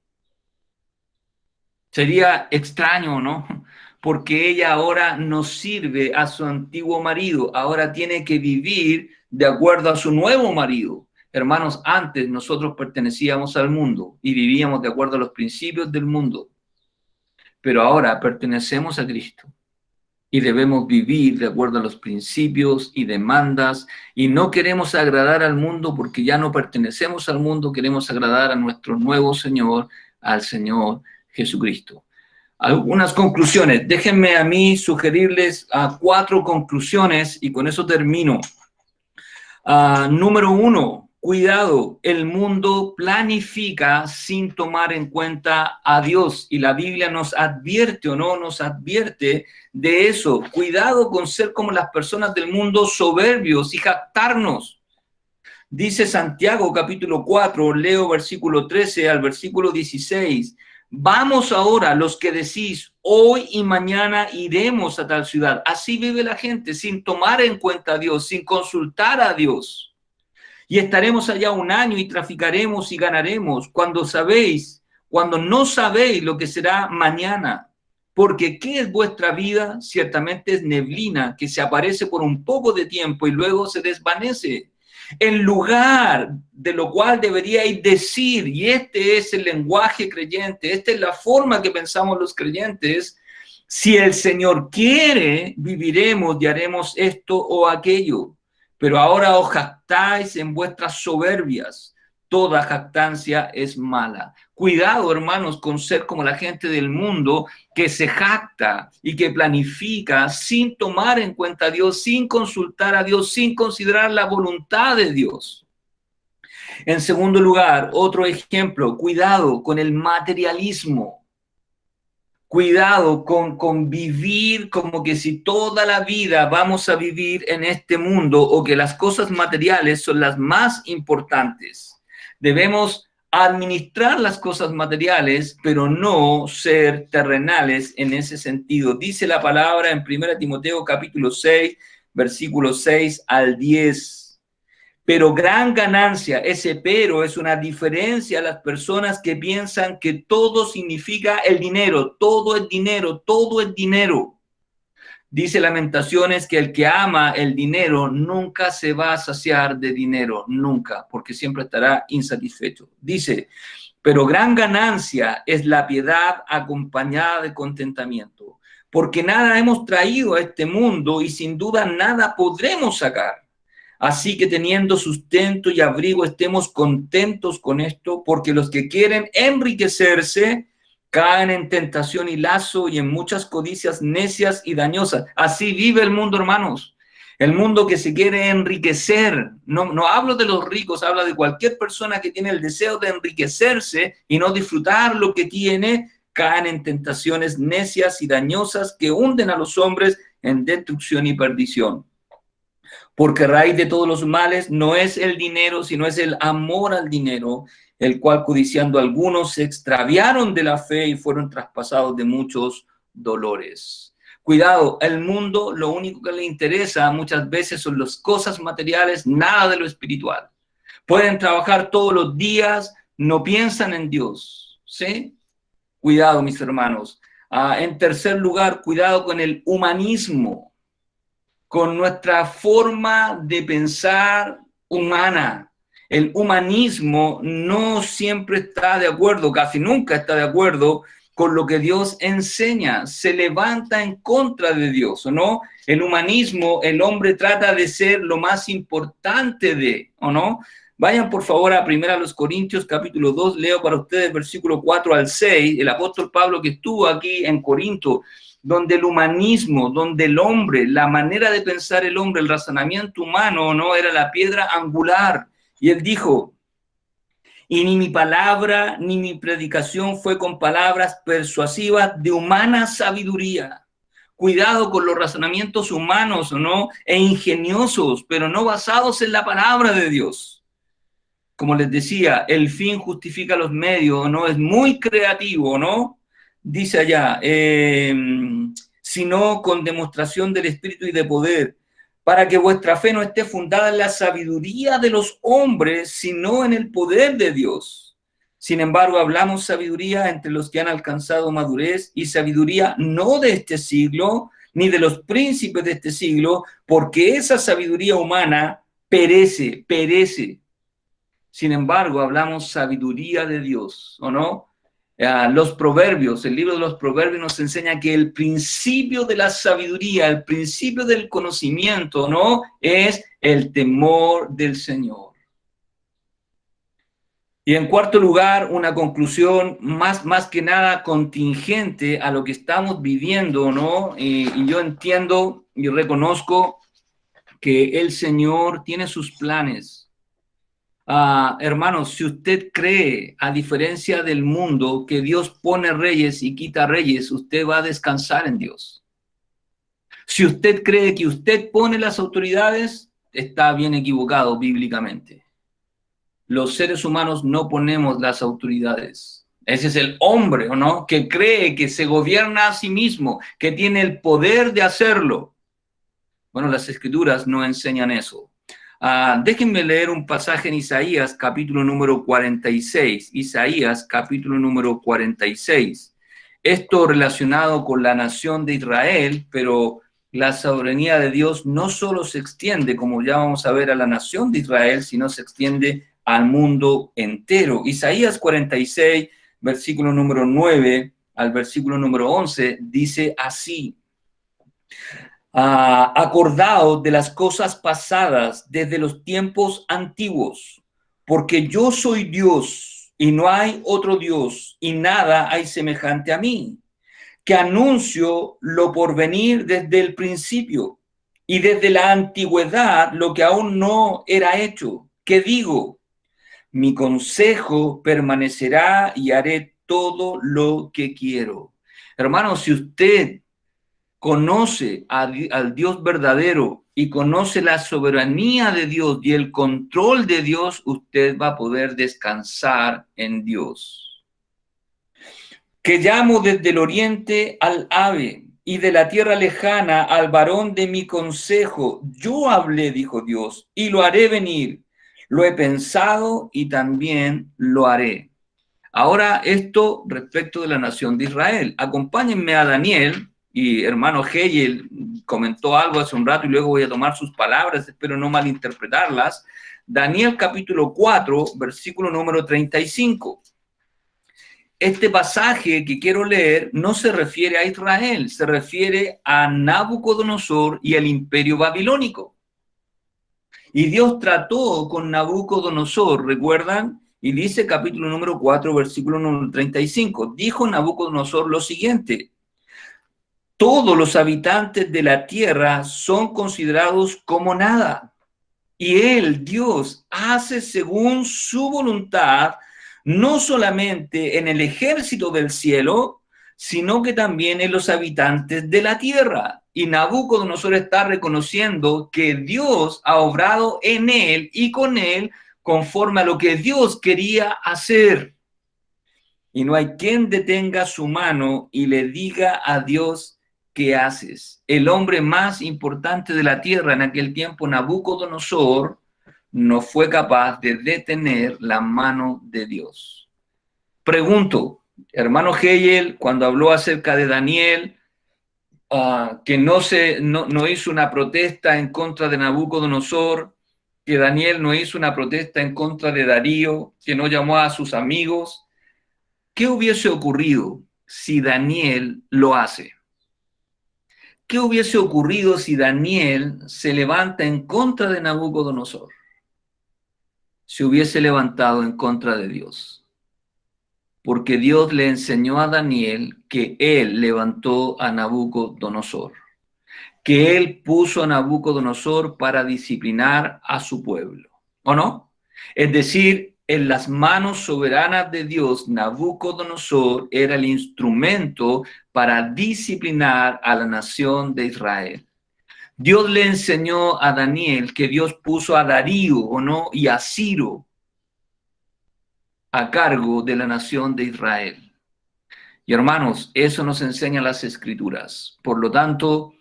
Sería extraño, ¿no? Porque ella ahora no sirve a su antiguo marido, ahora tiene que vivir de acuerdo a su nuevo marido. Hermanos, antes nosotros pertenecíamos al mundo y vivíamos de acuerdo a los principios del mundo, pero ahora pertenecemos a Cristo y debemos vivir de acuerdo a los principios y demandas, y no queremos agradar al mundo porque ya no pertenecemos al mundo, queremos agradar a nuestro nuevo Señor, al Señor Jesucristo. Algunas conclusiones. Déjenme a mí sugerirles 4 conclusiones y con eso termino. Número 1, cuidado, el mundo planifica sin tomar en cuenta a Dios y la Biblia nos advierte o no nos advierte de eso. Cuidado con ser como las personas del mundo, soberbios y jactarnos. Dice Santiago capítulo 4, leo versículo 13 al versículo 16. Vamos ahora los que decís, hoy y mañana iremos a tal ciudad. Así vive la gente, sin tomar en cuenta a Dios, sin consultar a Dios. Y estaremos allá un año y traficaremos y ganaremos cuando no sabéis lo que será mañana. Porque ¿qué es vuestra vida? Ciertamente es neblina que se aparece por un poco de tiempo y luego se desvanece. En lugar de lo cual deberíais decir, y este es el lenguaje creyente, esta es la forma que pensamos los creyentes, si el Señor quiere, viviremos y haremos esto o aquello. Pero ahora os jactáis en vuestras soberbias. Toda jactancia es mala. Cuidado, hermanos, con ser como la gente del mundo que se jacta y que planifica sin tomar en cuenta a Dios, sin consultar a Dios, sin considerar la voluntad de Dios. En segundo lugar, otro ejemplo, cuidado con el materialismo. Cuidado con vivir como que si toda la vida vamos a vivir en este mundo o que las cosas materiales son las más importantes. Debemos administrar las cosas materiales, pero no ser terrenales en ese sentido. Dice la palabra en 1 Timoteo capítulo 6, versículos 6 al 10. Pero gran ganancia, ese pero es una diferencia a las personas que piensan que todo significa el dinero, todo es dinero, todo es dinero. Dice Lamentaciones que el que ama el dinero nunca se va a saciar de dinero, nunca, porque siempre estará insatisfecho. Dice, pero gran ganancia es la piedad acompañada de contentamiento, porque nada hemos traído a este mundo y sin duda nada podremos sacar. Así que teniendo sustento y abrigo, estemos contentos con esto, porque los que quieren enriquecerse caen en tentación y lazo y en muchas codicias necias y dañosas. Así vive el mundo, hermanos. El mundo que se quiere enriquecer. No hablo de los ricos, hablo de cualquier persona que tiene el deseo de enriquecerse y no disfrutar lo que tiene, caen en tentaciones necias y dañosas que hunden a los hombres en destrucción y perdición. Porque raíz de todos los males no es el dinero, sino es el amor al dinero, el cual codiciando algunos se extraviaron de la fe y fueron traspasados de muchos dolores. Cuidado, el mundo lo único que le interesa muchas veces son las cosas materiales, nada de lo espiritual. Pueden trabajar todos los días, no piensan en Dios, ¿sí? Cuidado, mis hermanos. En tercer lugar, cuidado con el humanismo, con nuestra forma de pensar humana. El humanismo no siempre está de acuerdo, casi nunca está de acuerdo con lo que Dios enseña, se levanta en contra de Dios, ¿o no? El humanismo, el hombre trata de ser lo más importante de, ¿o no? Vayan por favor a 1 Corintios capítulo 2, leo para ustedes versículo 4 al 6, el apóstol Pablo que estuvo aquí en Corinto, donde el humanismo, donde el hombre, la manera de pensar el hombre, el razonamiento humano, ¿no? Era la piedra angular. Y él dijo, y ni mi palabra ni mi predicación fue con palabras persuasivas de humana sabiduría. Cuidado con los razonamientos humanos, ¿no? E ingeniosos, pero no basados en la palabra de Dios. Como les decía, el fin justifica los medios, ¿no? Es muy creativo, ¿no? Dice allá, sino con demostración del Espíritu y de poder, para que vuestra fe no esté fundada en la sabiduría de los hombres, sino en el poder de Dios. Sin embargo, hablamos sabiduría entre los que han alcanzado madurez y sabiduría no de este siglo, ni de los príncipes de este siglo, porque esa sabiduría humana perece. Sin embargo, hablamos sabiduría de Dios, ¿o no? Los proverbios, el libro de los proverbios nos enseña que el principio de la sabiduría, el principio del conocimiento, ¿no? Es el temor del Señor. Y en cuarto lugar, una conclusión más que nada contingente a lo que estamos viviendo, ¿no? Y yo entiendo y reconozco que el Señor tiene sus planes. Hermanos, si usted cree, a diferencia del mundo, que Dios pone reyes y quita reyes, usted va a descansar en Dios. Si usted cree que usted pone las autoridades, está bien equivocado bíblicamente. Los seres humanos no ponemos las autoridades. Ese es el hombre, ¿o no? Que cree que se gobierna a sí mismo, que tiene el poder de hacerlo. Bueno, las escrituras no enseñan eso. Déjenme leer un pasaje en Isaías, capítulo número 46. Isaías, capítulo número 46. Esto relacionado con la nación de Israel, pero la soberanía de Dios no solo se extiende, como ya vamos a ver, a la nación de Israel, sino se extiende al mundo entero. Isaías 46, versículo número 9 al versículo número 11, dice así: acordaos de las cosas pasadas desde los tiempos antiguos, porque yo soy Dios y no hay otro Dios y nada hay semejante a mí, que anuncio lo por venir desde el principio y desde la antigüedad lo que aún no era hecho, que digo, mi consejo permanecerá y haré todo lo que quiero. Hermanos, si usted conoce al Dios verdadero y conoce la soberanía de Dios y el control de Dios, usted va a poder descansar en Dios. Que llamo desde el oriente al ave y de la tierra lejana al varón de mi consejo. Yo hablé, dijo Dios, y lo haré venir. Lo he pensado y también lo haré. Ahora esto respecto de la nación de Israel. Acompáñenme a Daniel, y hermano Hegel comentó algo hace un rato y luego voy a tomar sus palabras, espero no malinterpretarlas. Daniel capítulo 4, versículo número 35. Este pasaje que quiero leer no se refiere a Israel, se refiere a Nabucodonosor y el imperio babilónico. Y Dios trató con Nabucodonosor, ¿recuerdan? Y dice capítulo número 4, versículo número 35. Dijo Nabucodonosor lo siguiente: todos los habitantes de la tierra son considerados como nada. Y él, Dios, hace según su voluntad, no solamente en el ejército del cielo, sino que también en los habitantes de la tierra. Y Nabucodonosor está reconociendo que Dios ha obrado en él y con él conforme a lo que Dios quería hacer. Y no hay quien detenga su mano y le diga a Dios: ¿qué haces? El hombre más importante de la tierra en aquel tiempo, Nabucodonosor, no fue capaz de detener la mano de Dios. Pregunto, hermano Hegel, cuando habló acerca de Daniel, que no hizo una protesta en contra de Nabucodonosor, que Daniel no hizo una protesta en contra de Darío, que no llamó a sus amigos, ¿qué hubiese ocurrido si Daniel lo hace? ¿Qué hubiese ocurrido si Daniel se levanta en contra de Nabucodonosor? Se hubiese levantado en contra de Dios. Porque Dios le enseñó a Daniel que él levantó a Nabucodonosor, que él puso a Nabucodonosor para disciplinar a su pueblo, ¿o no? Es decir, en las manos soberanas de Dios, Nabucodonosor era el instrumento para disciplinar a la nación de Israel. Dios le enseñó a Daniel que Dios puso a Darío, ¿o no? Y a Ciro a cargo de la nación de Israel. Y hermanos, eso nos enseñan las Escrituras. Por lo tanto,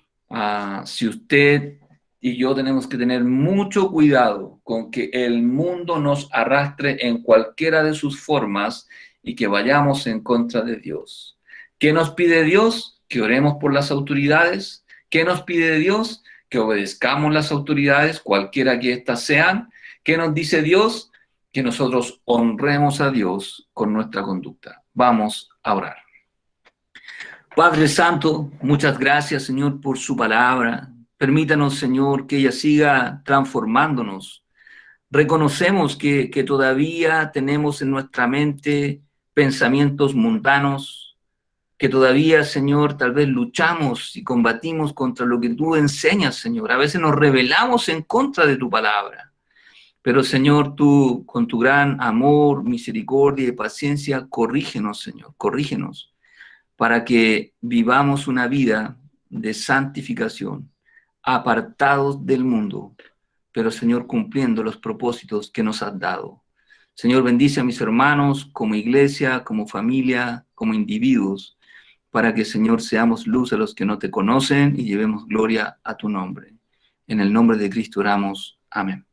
si usted y yo tenemos que tener mucho cuidado con que el mundo nos arrastre en cualquiera de sus formas y que vayamos en contra de Dios. ¿Qué nos pide Dios? Que oremos por las autoridades. ¿Qué nos pide Dios? Que obedezcamos las autoridades, cualquiera que éstas sean. ¿Qué nos dice Dios? Que nosotros honremos a Dios con nuestra conducta. Vamos a orar. Padre Santo, muchas gracias, Señor, por su palabra. Permítanos, Señor, que ella siga transformándonos. Reconocemos que todavía tenemos en nuestra mente pensamientos mundanos, que todavía, Señor, tal vez luchamos y combatimos contra lo que tú enseñas, Señor. A veces nos rebelamos en contra de tu palabra. Pero, Señor, tú, con tu gran amor, misericordia y paciencia, corrígenos, Señor, corrígenos, para que vivamos una vida de santificación, apartados del mundo, pero Señor, cumpliendo los propósitos que nos has dado. Señor, bendice a mis hermanos como iglesia, como familia, como individuos, para que, Señor, seamos luz a los que no te conocen y llevemos gloria a tu nombre. En el nombre de Cristo oramos. Amén.